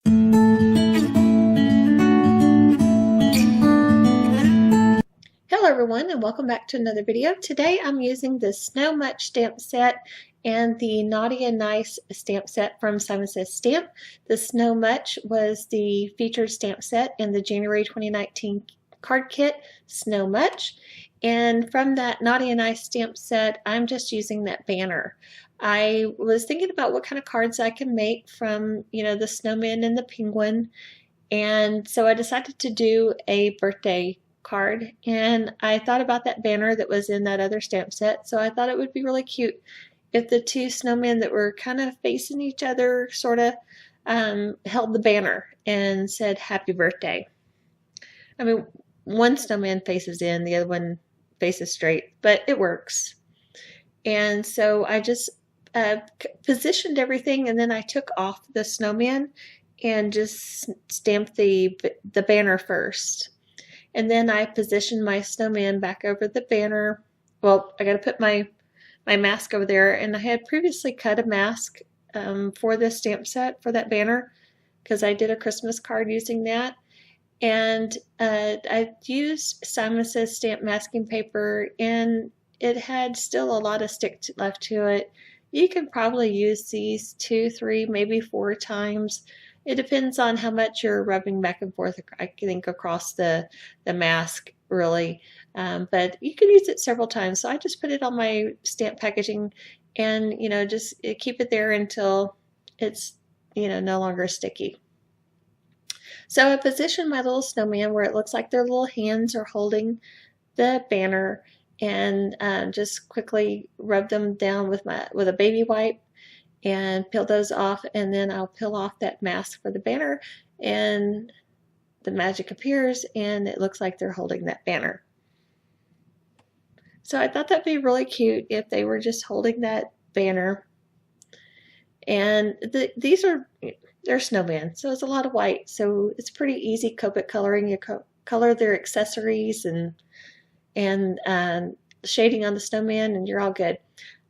Hello everyone, and welcome back to another video. Today I'm using the Snow Much stamp set and the Naughty and Nice stamp set from SSSTF. The Snow Much was the featured stamp set in the January 2019 card kit, Snow Much. And from that Naughty and Nice stamp set, I'm just using that banner. I was thinking about what kind of cards I can make from, the snowman and the penguin. And so I decided to do a birthday card, and I thought about that banner that was in that other stamp set, so I thought it would be really cute if the two snowmen that were kind of facing each other sort of held the banner and said happy birthday. I mean, one snowman faces in, the other one faces straight, but it works. And so I just positioned everything, and then I took off the snowman and just stamped the banner first. And then I positioned my snowman back over the banner. Well, I got to put my mask over there, and I had previously cut a mask for this stamp set for that banner because I did a Christmas card using that. And I used Simon Says stamp masking paper, and it had still a lot of stick left to it. You can probably use these 2, 3, maybe 4 times. It depends on how much you're rubbing back and forth, I think, across the mask, really. But you can use it several times. So I just put it on my stamp packaging and, just keep it there until it's, no longer sticky. So I positioned my little snowman where it looks like their little hands are holding the banner, and just quickly rub them down with a baby wipe and peel those off, and then I'll peel off that mask for the banner, and the magic appears and it looks like they're holding that banner. So I thought that'd be really cute if they were just holding that banner. And they're snowmen, so it's a lot of white, so it's pretty easy Copic coloring. You color their accessories and shading on the snowman, and you're all good.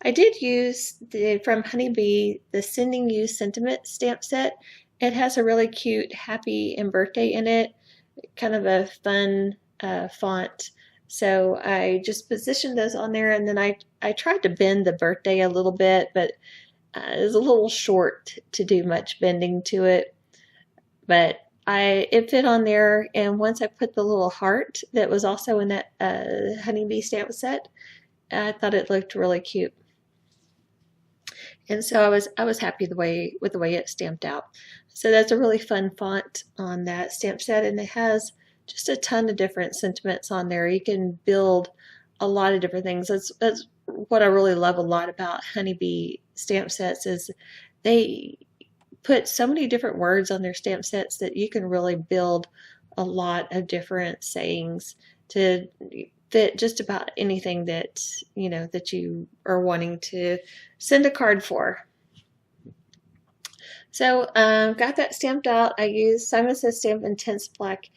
I did use from Honeybee the Sending You Sentiment stamp set. It has a really cute happy and birthday in it, kind of a fun font. So I just positioned those on there, and then I tried to bend the birthday a little bit, but it was a little short to do much bending to it. But it fit on there, and once I put the little heart that was also in that Honeybee stamp set, I thought it looked really cute. And so I was happy with the way it stamped out. So that's a really fun font on that stamp set, and it has just a ton of different sentiments on there. You can build a lot of different things. That's what I really love a lot about Honeybee stamp sets, is they put so many different words on their stamp sets that you can really build a lot of different sayings to fit just about anything that that you are wanting to send a card for. So got that stamped out. I used Simon Says Stamp Intense Black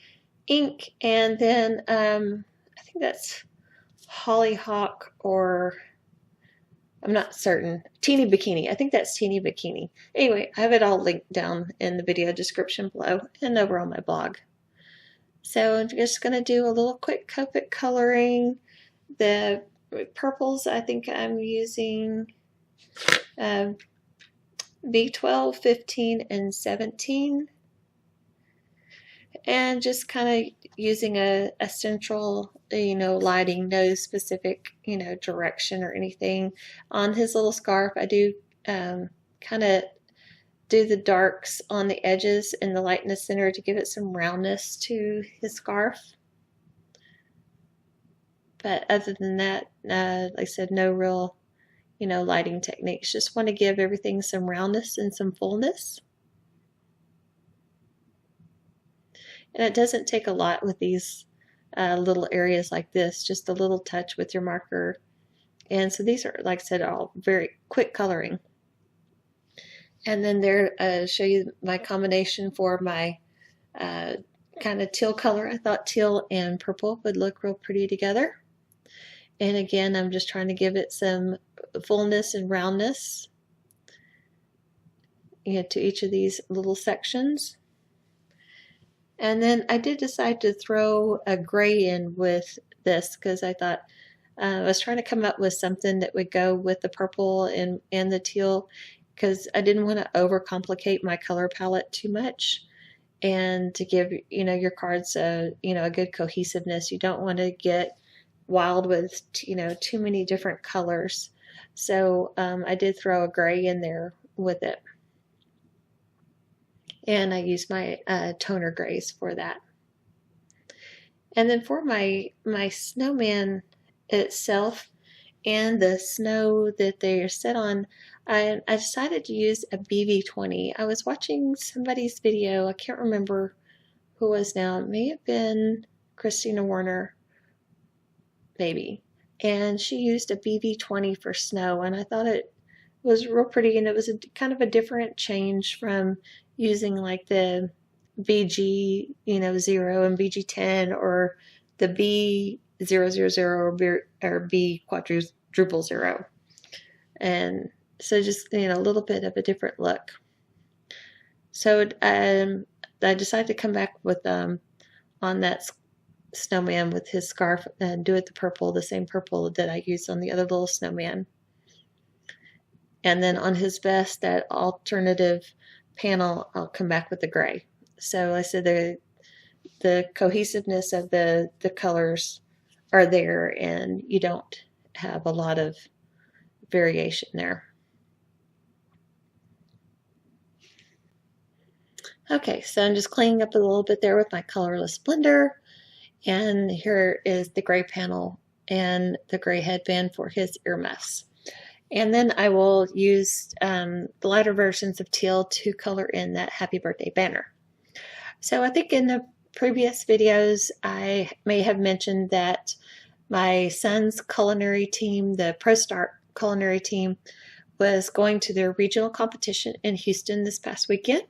ink, and then I think that's Hollyhock, or I'm not certain. Teeny Bikini. I think that's Teeny Bikini. Anyway, I have it all linked down in the video description below and over on my blog. So I'm just going to do a little quick Copic coloring. The purples, I think I'm using B12, 15, and 17. And just kind of using a central, lighting, no specific, direction or anything. On his little scarf, I do kind of do the darks on the edges and the light in the center to give it some roundness to his scarf. But other than that, like I said, no real, lighting techniques. Just want to give everything some roundness and some fullness. And it doesn't take a lot with these little areas like this, just a little touch with your marker. And so these are, like I said, all very quick coloring. And then there, show you my combination for my kind of teal color. I thought teal and purple would look real pretty together. And again, I'm just trying to give it some fullness and roundness to each of these little sections. And then I did decide to throw a gray in with this because I thought I was trying to come up with something that would go with the purple and the teal, because I didn't want to overcomplicate my color palette too much, and to give your cards a good cohesiveness. You don't want to get wild with too many different colors. So I did throw a gray in there with it, and I used my toner grays for that. And then for my snowman itself and the snow that they're set on, I decided to use a BV20. I was watching somebody's video. I can't remember who it was now. It may have been Christina Warner, maybe. And she used a BV20 for snow, and I thought it was real pretty, and it was kind of a different change from using like the BG 0 and BG 10 or the B000 or B quadruple 0. And so just a little bit of a different look. So I decided to come back with on that snowman with his scarf and do it the same purple that I used on the other little snowman. And then on his vest, that alternative panel, I'll come back with the gray. So I said the cohesiveness of the colors are there, and you don't have a lot of variation there. Okay, so I'm just cleaning up a little bit there with my colorless blender, and here is the gray panel and the gray headband for his earmuffs. And then I will use the lighter versions of teal to color in that happy birthday banner. So I think in the previous videos I may have mentioned that my son's culinary team, the Pro Start culinary team, was going to their regional competition in Houston this past weekend.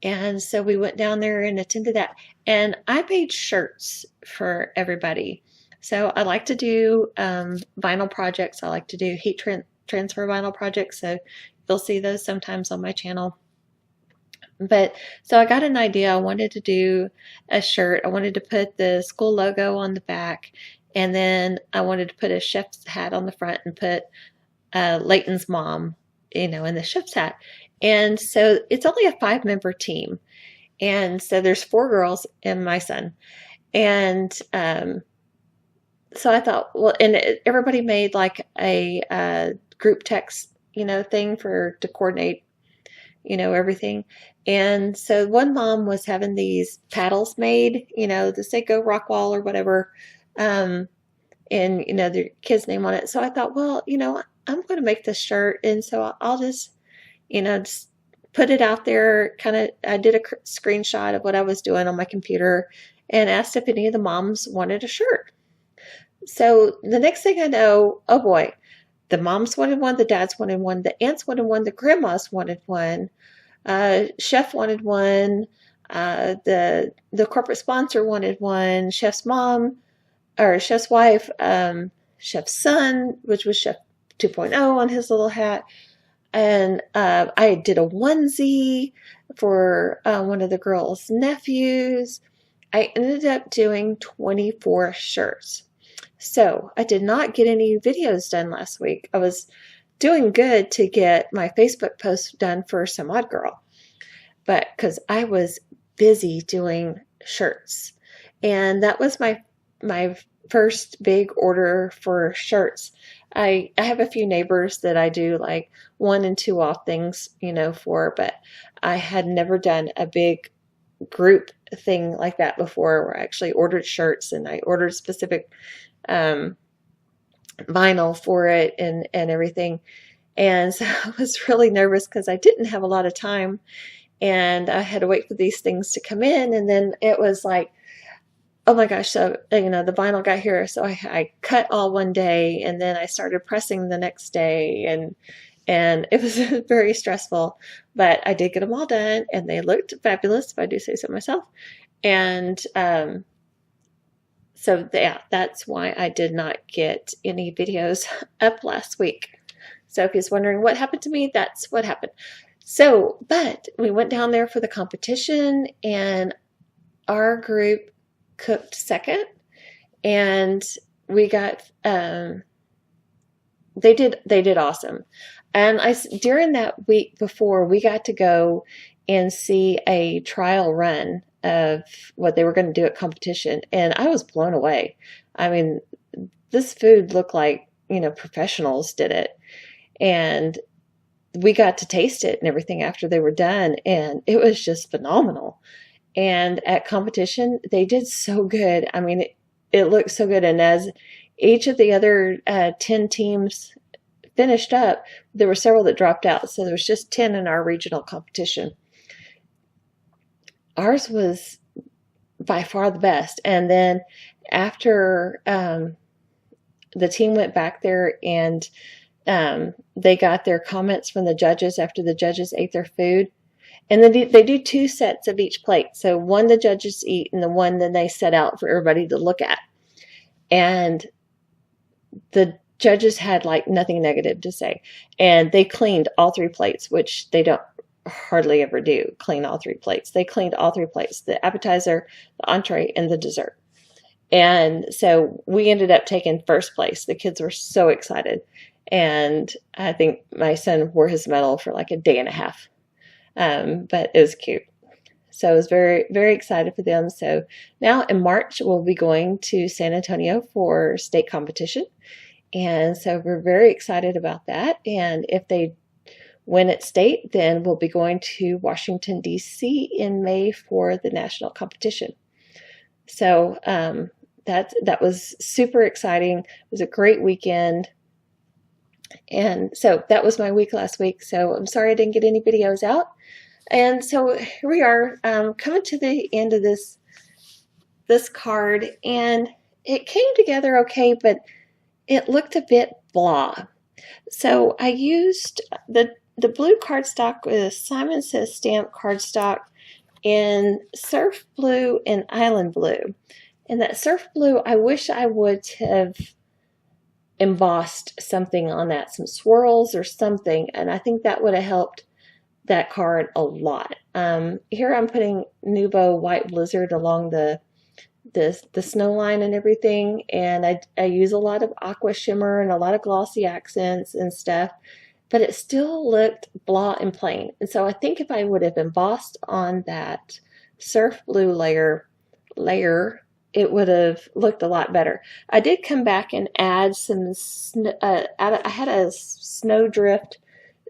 And so we went down there and attended that. And I made shirts for everybody. So I like to do vinyl projects. I like to do heat transfer vinyl projects. So you'll see those sometimes on my channel. But so I got an idea. I wanted to do a shirt. I wanted to put the school logo on the back. And then I wanted to put a chef's hat on the front and put Layton's mom, in the chef's hat. And so it's only a 5-member team. And so there's 4 girls and my son. And so I thought, well, and everybody made like a group text, thing to coordinate, everything. And so one mom was having these paddles made, the say go rock wall or whatever. And, their kid's name on it. So I thought, well, I'm going to make this shirt. And so I'll just, just put it out there. I did a screenshot of what I was doing on my computer and asked if any of the moms wanted a shirt. So the next thing I know, oh boy, the moms wanted one, the dads wanted one, the aunts wanted one, the grandmas wanted one, chef wanted one, the corporate sponsor wanted one, chef's mom, or chef's wife, chef's son, which was Chef 2.0 on his little hat. And I did a onesie for one of the girls' nephews. I ended up doing 24 shirts. So I did not get any videos done last week. I was doing good to get my Facebook post done for Some Odd Girl, but because I was busy doing shirts. And that was my first big order for shirts. I have a few neighbors that I do like 1 and 2 off things, for, but I had never done a big group thing like that before, where I actually ordered shirts and I ordered specific vinyl for it and everything. And so I was really nervous because I didn't have a lot of time and I had to wait for these things to come in. And then it was like, oh my gosh, so, the vinyl got here. So I cut all one day and then I started pressing the next day and it was very stressful, but I did get them all done and they looked fabulous, if I do say so myself. And, so yeah, that's why I did not get any videos up last week. So if you're wondering what happened to me, that's what happened. So, but we went down there for the competition and our group cooked second, and we got they did awesome. And during that week before, we got to go and see a trial run of what they were going to do at competition, and I was blown away. I mean, this food looked like, professionals did it, and we got to taste it and everything after they were done, and it was just phenomenal. And at competition, they did so good. I mean, it looked so good. And as each of the other 10 teams finished up, there were several that dropped out. So there was just 10 in our regional competition. Ours was by far the best. And then after the team went back there and they got their comments from the judges after the judges ate their food. And then they do 2 sets of each plate. So one the judges eat and the one that they set out for everybody to look at. And the judges had like nothing negative to say. And they cleaned all 3 plates, which they don't hardly ever do, clean all 3 plates. They cleaned all 3 plates, the appetizer, the entree, and the dessert. And so we ended up taking first place. The kids were so excited. And I think my son wore his medal for like a day and a half. But it was cute. So I was very, very excited for them. So now in March, we'll be going to San Antonio for state competition. And so we're very excited about that. And if they win at state, then we'll be going to Washington, D.C. in May for the national competition. So that was super exciting. It was a great weekend. And so that was my week last week. So I'm sorry I didn't get any videos out. And so here we are coming to the end of this card, and it came together okay, but it looked a bit blah. So I used the blue cardstock with Simon Says Stamp cardstock in Surf Blue and Island Blue. And that Surf Blue, I wish I would have embossed something on that, some swirls or something, and I think that would have helped that card a lot. Here I'm putting Nuvo White Blizzard along the snow line and everything, and I use a lot of aqua shimmer and a lot of glossy accents and stuff, but it still looked blah and plain. And so I think if I would have embossed on that Surf Blue layer, it would have looked a lot better. I did come back and add some, I had a Snowdrift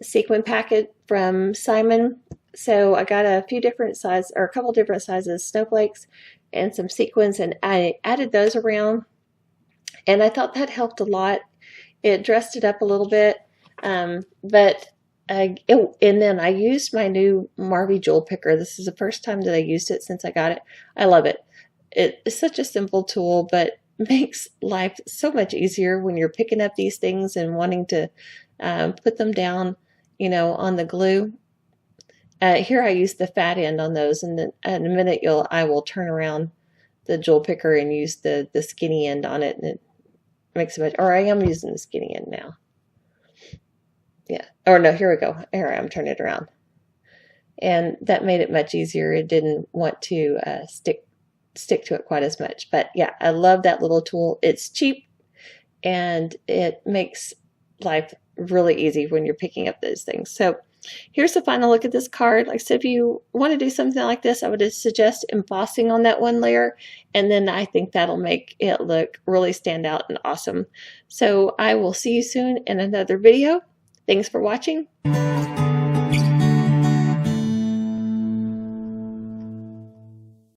sequin packet from Simon. So I got a few different sizes, or a couple different sizes snowflakes and some sequins, and I added those around. And I thought that helped a lot. It dressed it up a little bit. And then I used my new Marvy Jewel Picker. This is the first time that I used it since I got it. I love it. It's such a simple tool, but makes life so much easier when you're picking up these things and wanting to put them down, on the glue. Here I use the fat end on those, and then in a minute I will turn around the jewel picker and use the skinny end on it, and it makes it much. Or I am using the skinny end now. Yeah. Or no, here we go. Here I am, turn it around, and that made it much easier. It didn't want to stick to it quite as much. But yeah, I love that little tool. It's cheap and it makes life really easy when you're picking up those things. So here's the final look at this card. Like I said, if you want to do something like this, I would suggest embossing on that one layer, and then I think that'll make it look really stand out and awesome. So I will see you soon in another video. Thanks for watching.